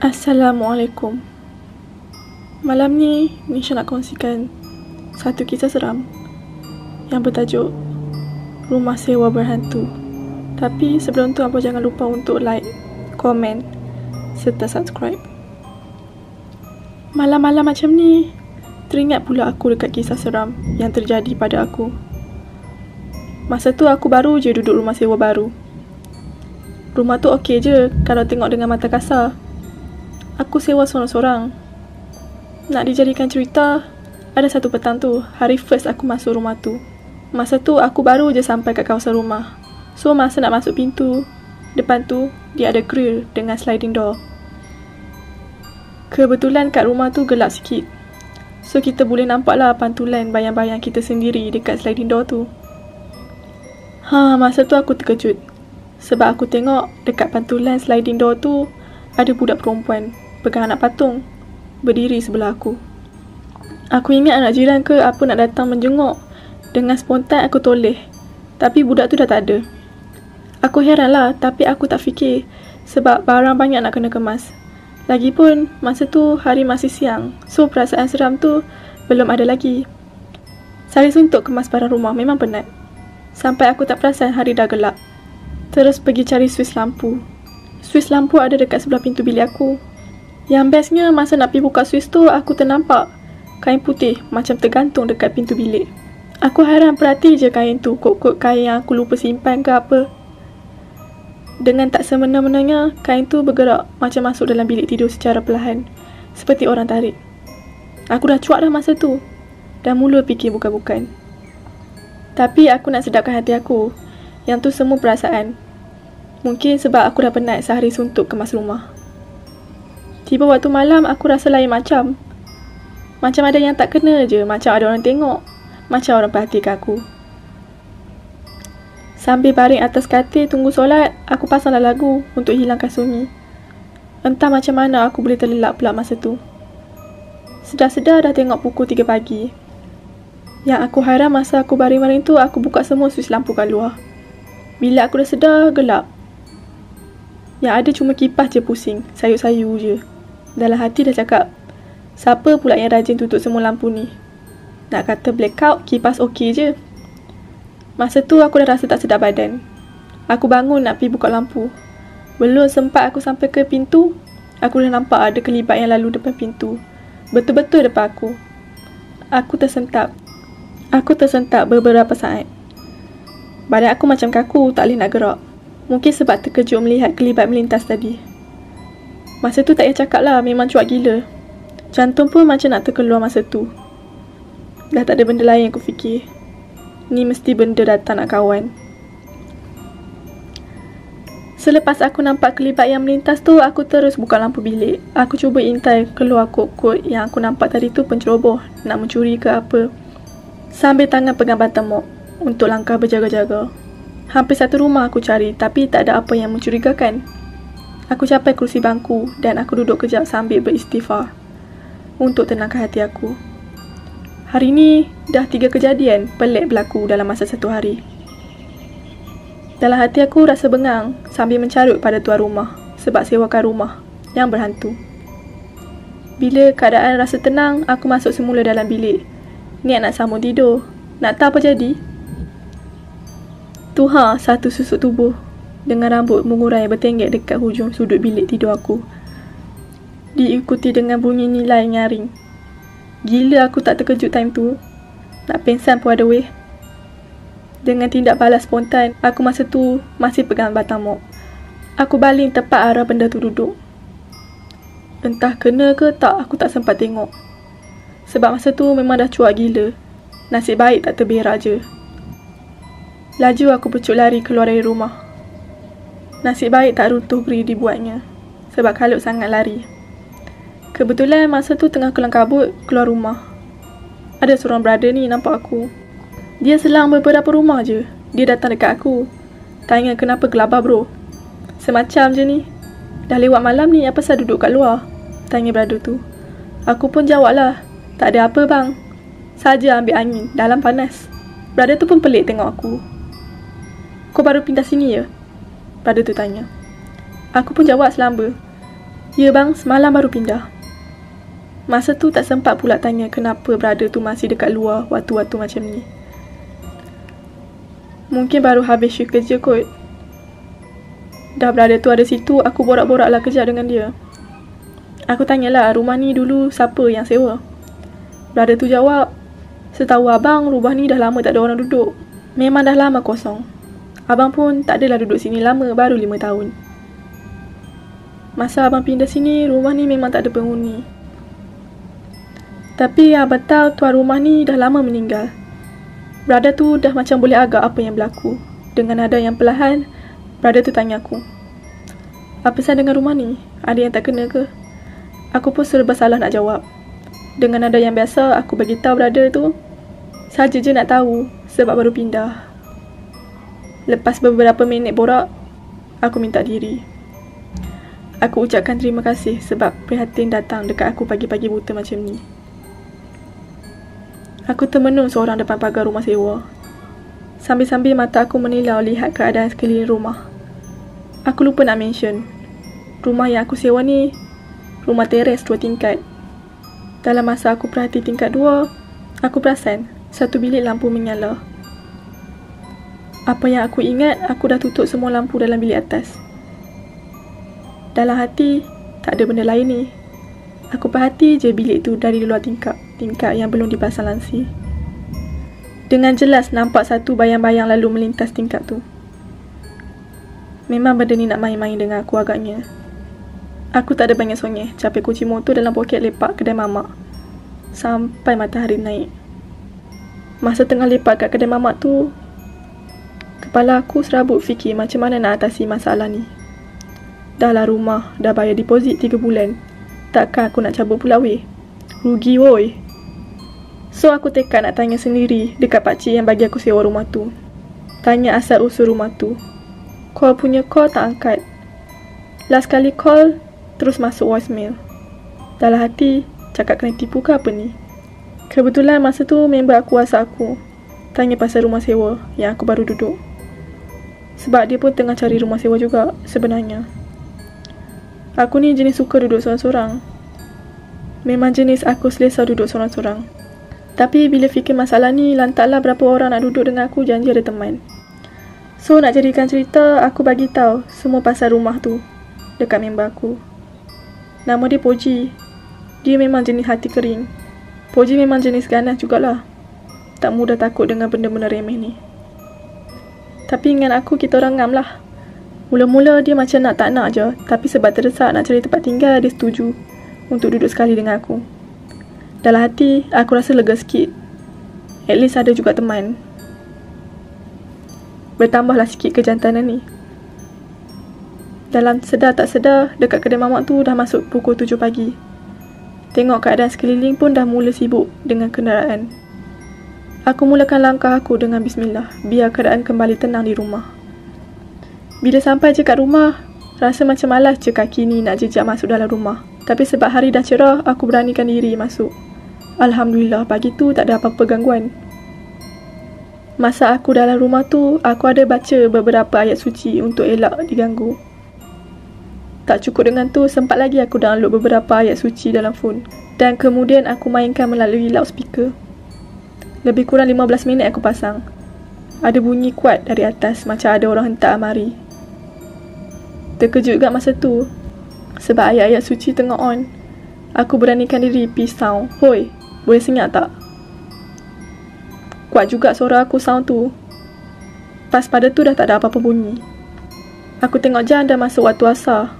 Assalamualaikum. Malam ni, Nisha nak kongsikan satu kisah seram yang bertajuk Rumah Sewa Berhantu. Tapi sebelum tu, apa jangan lupa untuk like, komen serta subscribe. Malam-malam macam ni, teringat pula aku dekat kisah seram yang terjadi pada aku. Masa tu aku baru je duduk rumah sewa baru. Rumah tu okey je kalau tengok dengan mata kasar. Aku sewa sorang-sorang. Nak dijadikan cerita, ada satu petang tu, hari first aku masuk rumah tu. Masa tu aku baru je sampai kat kawasan rumah. So masa nak masuk pintu, depan tu dia ada grill dengan sliding door. Kebetulan kat rumah tu gelap sikit. So kita boleh nampak lah pantulan bayang-bayang kita sendiri dekat sliding door tu. Masa tu aku terkejut. Sebab aku tengok dekat pantulan sliding door tu ada budak perempuan pegang anak patung berdiri sebelah aku. Aku ingat anak jiran ke apa nak datang menjenguk. Dengan spontan aku toleh. Tapi budak tu dah tak ada. Aku heran lah, tapi aku tak fikir sebab barang banyak nak kena kemas. Lagipun masa tu hari masih siang, so perasaan seram tu belum ada lagi. Sari suntuk kemas barang rumah memang penat. Sampai aku tak perasan hari dah gelap. Terus pergi cari suis lampu. Suis lampu ada dekat sebelah pintu bilik aku. Yang bestnya masa nak pergi buka suis tu, aku ternampak kain putih macam tergantung dekat pintu bilik. Aku hairan perhati je kain tu, kot-kot kain yang aku lupa simpan ke apa. Dengan tak semena-menanya, kain tu bergerak macam masuk dalam bilik tidur secara perlahan, seperti orang tarik. Aku dah cuak dah masa tu, dah mula fikir bukan-bukan. Tapi aku nak sedapkan hati aku, yang tu semua perasaan. Mungkin sebab aku dah penat sehari suntuk kemas rumah. Tiba waktu malam, aku rasa lain macam. Macam ada yang tak kena je, macam ada orang tengok, macam orang perhatikan aku. Sambil baring atas katil tunggu solat, aku pasanglah lagu untuk hilangkan sunyi. Entah macam mana aku boleh terlelap pula masa tu. Sedar-sedar dah tengok pukul 3 pagi. Yang aku hairan masa aku baring-baring tu, aku buka semua suis lampu kat luar. Bila aku dah sedar, gelap. Yang ada cuma kipas je pusing, sayu-sayu je. Dalam hati dah cakap, siapa pula yang rajin tutup semua lampu ni? Nak kata blackout, kipas okey je. Masa tu aku dah rasa tak sedap badan. Aku bangun nak pergi buka lampu. Belum sempat aku sampai ke pintu, aku dah nampak ada kelibat yang lalu depan pintu. Betul-betul depan aku. Aku tersentak beberapa saat. Badan aku macam kaku, tak boleh nak gerak. Mungkin sebab terkejut melihat kelibat melintas tadi. Masa tu tak payah cakap lah, memang cuak gila. Jantung pun macam nak terkeluar masa tu. Dah tak ada benda lain yang aku fikir. Ni mesti benda datang nak kawan. Selepas aku nampak kelibat yang melintas tu, aku terus buka lampu bilik. Aku cuba intai keluar kot-kot yang aku nampak tadi tu penceroboh, nak mencuri ke apa. Sambil tangan pegang batang mop untuk langkah berjaga-jaga. Hampir satu rumah aku cari, tapi tak ada apa yang mencurigakan. Aku capai kerusi bangku dan aku duduk kejap sambil beristighfar untuk tenangkan hati aku. Hari ni dah 3 kejadian pelik berlaku dalam masa satu hari. Dalam hati aku rasa bengang sambil mencarut pada tuan rumah sebab sewakan rumah yang berhantu. Bila keadaan rasa tenang, aku masuk semula dalam bilik. Niat nak sambung tidur. Nak tahu apa jadi? Tuha satu susuk tubuh dengan rambut mengurai bertenggek dekat hujung sudut bilik tidur aku. Diikuti dengan bunyi nilai nyaring. Gila aku tak terkejut time tu. Nak pengsan pun ada weh. Dengan tindak balas spontan, aku masa tu masih pegang batang mop. Aku baling tepat arah benda tu duduk. Entah kena ke tak, aku tak sempat tengok. Sebab masa tu memang dah cuak gila. Nasib baik tak terberak je. Laju aku pecut lari keluar dari rumah. Nasib baik tak runtuh grill dibuatnya. Sebab kalut sangat lari. Kebetulan masa tu tengah kelang kabut keluar rumah. Ada seorang brother ni nampak aku. Dia selang beberapa rumah je. Dia datang dekat aku. Tanya kenapa gelabah bro. Semacam je ni. Dah lewat malam ni, apa pasal duduk kat luar? Tanya brother tu. Aku pun jawab lah. Tak ada apa bang. Saja ambil angin, dalam panas. Brother tu pun pelik tengok aku. Kau baru pindah sini ya? Brother tu tanya. Aku pun jawab selamba. Ya bang, semalam baru pindah. Masa tu tak sempat pula tanya kenapa brother tu masih dekat luar waktu-waktu macam ni. Mungkin baru habis shift kerja kot. Dah brother tu ada situ, aku borak-borak lah kejap dengan dia. Aku tanyalah, rumah ni dulu siapa yang sewa? Brother tu jawab, setahu abang, rumah ni dah lama tak ada orang duduk. Memang dah lama kosong. Abang pun tak adalah duduk sini lama, baru 5 tahun. Masa abang pindah sini, rumah ni memang tak ada penghuni. Tapi abang tahu tuan rumah ni dah lama meninggal. Brother tu dah macam boleh agak apa yang berlaku. Dengan nada yang perlahan, brother tu tanya aku, apa pasal dengan rumah ni? Ada yang tak kena ke? Aku pun serba salah nak jawab. Dengan nada yang biasa, aku beritahu brother tu, saja je nak tahu sebab baru pindah. Lepas beberapa minit borak, aku minta diri. Aku ucapkan terima kasih sebab prihatin datang dekat aku pagi-pagi buta macam ni. Aku termenung seorang depan pagar rumah sewa. Sambil-sambil mata aku menilau lihat keadaan sekeliling rumah. Aku lupa nak mention, rumah yang aku sewa ni rumah teres 2 tingkat. Dalam masa aku perhati tingkat 2, aku perasan satu bilik lampu menyala. Apa yang aku ingat, aku dah tutup semua lampu dalam bilik atas. Dalam hati, tak ada benda lain ni. Aku perhati je bilik tu dari luar tingkap yang belum dipasang lansi. Dengan jelas nampak satu bayang-bayang lalu melintas tingkap tu. Memang benda ni nak main-main dengan aku agaknya. Aku tak ada banyak songeh, capai kunci motor dalam poket lepak kedai mamak sampai matahari naik. Masa tengah lepak kat kedai mamak tu, kepala aku serabut fikir macam mana nak atasi masalah ni. Dahlah rumah, dah bayar deposit 3 bulan. Takkan aku nak cabut pula weh. Rugi woi. So aku tekad nak tanya sendiri dekat pakcik yang bagi aku sewa rumah tu. Tanya asal usul rumah tu. Call punya call tak angkat. Last kali call, terus masuk voicemail. Dalam hati, cakap kena tipu ke apa ni? Kebetulan masa tu member aku WhatsApp aku. Tanya pasal rumah sewa yang aku baru duduk. Sebab dia pun tengah cari rumah sewa juga sebenarnya. Aku ni jenis suka duduk sorang-sorang. Memang jenis aku selesa duduk sorang-sorang. Tapi bila fikir masalah ni, lantaklah berapa orang nak duduk dengan aku janji ada teman. So nak jadikan cerita, aku bagi tahu semua pasal rumah tu dekat member aku. Nama dia Poji. Dia memang jenis hati kering. Poji memang jenis ganas jugalah. Tak mudah takut dengan benda-benda remeh ni. Tapi dengan aku, kita orang ngam lah. Mula-mula dia macam nak tak nak je. Tapi sebab terdesak nak cari tempat tinggal, dia setuju untuk duduk sekali dengan aku. Dalam hati, aku rasa lega sikit. At least ada juga teman. Bertambahlah sikit kejantanan ni. Dalam sedar tak sedar, dekat kedai mamak tu dah masuk pukul 7 pagi. Tengok keadaan sekeliling pun dah mula sibuk dengan kenderaan. Aku mulakan langkah aku dengan bismillah, biar keadaan kembali tenang di rumah. Bila sampai je kat rumah, rasa macam malas je kaki ni nak jejak masuk dalam rumah. Tapi sebab hari dah cerah, aku beranikan diri masuk. Alhamdulillah, pagi tu tak ada apa-apa gangguan. Masa aku dalam rumah tu, aku ada baca beberapa ayat suci untuk elak diganggu. Tak cukup dengan tu, sempat lagi aku download beberapa ayat suci dalam phone. Dan kemudian aku mainkan melalui loudspeaker. Lebih kurang 15 minit aku pasang. Ada bunyi kuat dari atas macam ada orang hentak amari. Terkejut juga masa tu. Sebab ayat-ayat suci tengah on. Aku beranikan diri peace sound. Hoi, boleh senyap tak? Kuat juga suara aku sound tu. Pas pada tu dah tak ada apa-apa bunyi. Aku tengok jam dah masuk waktu asar.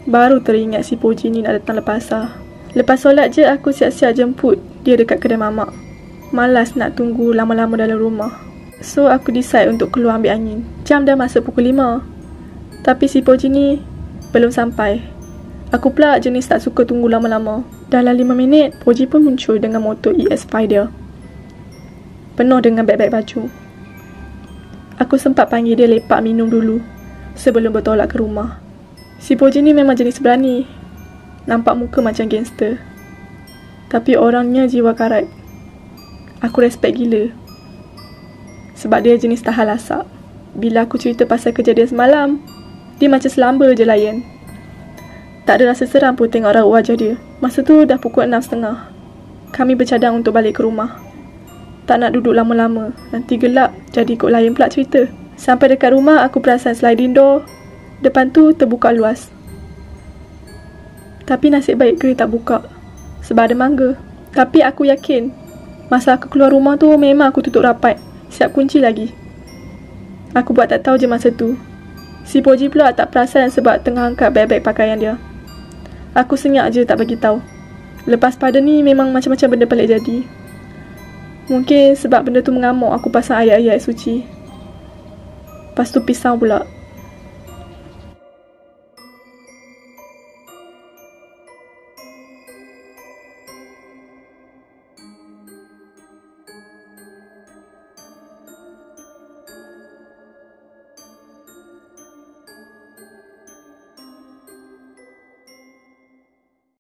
Baru teringat si Poji ni nak datang lepas asar. Lepas solat je aku siap-siap jemput dia dekat kedai mamak. Malas nak tunggu lama-lama dalam rumah. So aku decide untuk keluar ambil angin. Jam dah masuk pukul 5. Tapi si Poji ni belum sampai. Aku pula jenis tak suka tunggu lama-lama. Dalam 5 minit, Poji pun muncul dengan motor ES5 dia. Penuh dengan beg-beg baju. Aku sempat panggil dia lepak minum dulu sebelum bertolak ke rumah. Si Poji ni memang jenis berani. Nampak muka macam gangster. Tapi orangnya jiwa karat. Aku respect gila. Sebab dia jenis tahan lasak. Bila aku cerita pasal kejadian semalam, dia macam selamba je layan. Tak ada rasa seram pun tengok raut wajah dia. Masa tu dah pukul 6.30. Kami bercadang untuk balik ke rumah. Tak nak duduk lama-lama, nanti gelap, jadi ikut lain pula cerita. Sampai dekat rumah, aku perasan sliding door depan tu terbuka luas. Tapi nasib baik kereta tak buka, sebab ada mangga. Tapi aku yakin, masa aku keluar rumah tu memang aku tutup rapat, siap kunci lagi. Aku buat tak tahu je masa tu. Si Poji pula tak perasan sebab tengah angkat beg-beg pakaian dia. Aku senyap je tak bagi tahu. Lepas pada ni memang macam-macam benda pelik jadi. Mungkin sebab benda tu mengamuk aku pasang ayat-ayat suci. Lepas tu pisau pula.